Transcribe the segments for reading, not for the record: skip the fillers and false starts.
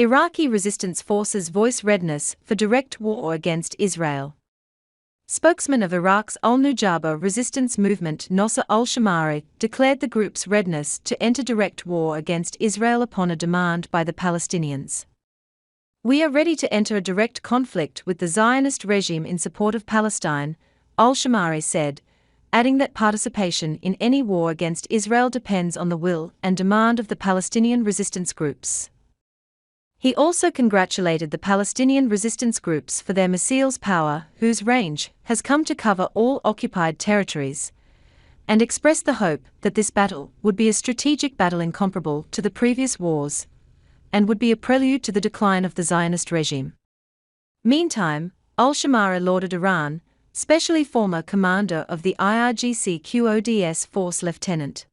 Iraqi resistance forces voice readiness for direct war against Israel. Spokesman of Iraq's al-Nujaba Resistance Movement Nasr al-Shammari declared the group's readiness to enter direct war against Israel upon a demand by the Palestinians. "We are ready to enter a direct conflict with the Zionist regime in support of Palestine," al-Shammari said, adding that participation in any war against Israel depends on the will and demand of the Palestinian resistance groups. He also congratulated the Palestinian resistance groups for their missiles power, whose range has come to cover all occupied territories, and expressed the hope that this battle would be a strategic battle incomparable to the previous wars, and would be a prelude to the decline of the Zionist regime. Meantime, al-Shammari lauded Iran, especially former commander of the IRGC Qods Force Lieutenant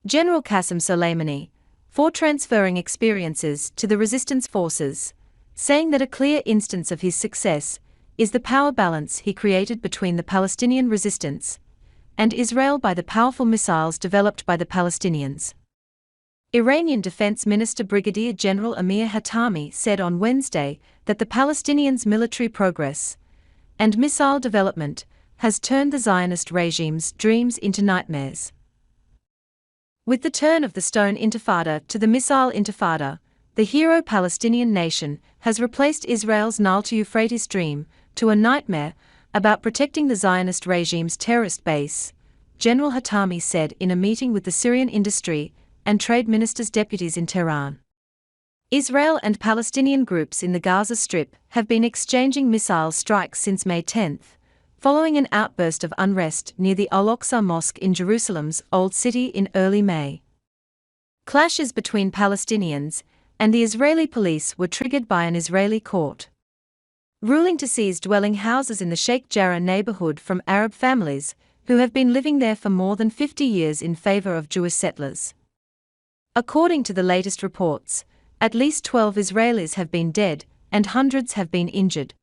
General Qasem Soleimani, for transferring experiences to the resistance forces, saying that a clear instance of his success is the power balance he created between the Palestinian resistance and Israel by the powerful missiles developed by the Palestinians. Iranian Defense Minister Brigadier General Amir Hatami said on Wednesday that the Palestinians' military progress and missile development has turned the Zionist regime's dreams into nightmares. With the turn of the Stone Intifada to the Missile Intifada, the hero Palestinian nation has replaced Israel's Nile to Euphrates dream to a nightmare about protecting the Zionist regime's terrorist base, General Hatami said in a meeting with the Syrian industry and trade ministers' deputies in Tehran. Israel and Palestinian groups in the Gaza Strip have been exchanging missile strikes since May 10, following an outburst of unrest near the Al-Aqsa Mosque in Jerusalem's Old City in early May. Clashes between Palestinians and the Israeli police were triggered by an Israeli court ruling to seize dwelling houses in the Sheikh Jarrah neighborhood from Arab families who have been living there for more than 50 years in favor of Jewish settlers. According to the latest reports, at least 12 Israelis have been dead and hundreds have been injured.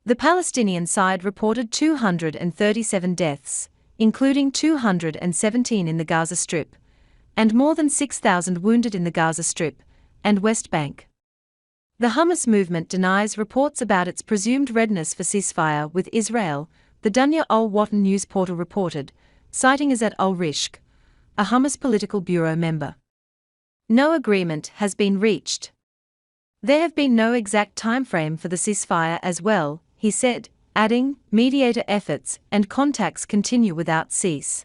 The Palestinian side reported 237 deaths, including 217 in the Gaza Strip, and more than 6,000 wounded in the Gaza Strip and West Bank. The Hamas movement denies reports about its presumed readiness for ceasefire with Israel, the Dunya al-Watan news portal reported, citing Azat al-Rishq, a Hamas political bureau member. No agreement has been reached. There have been no exact timeframe for the ceasefire as well, he said, adding, mediator efforts and contacts continue without cease.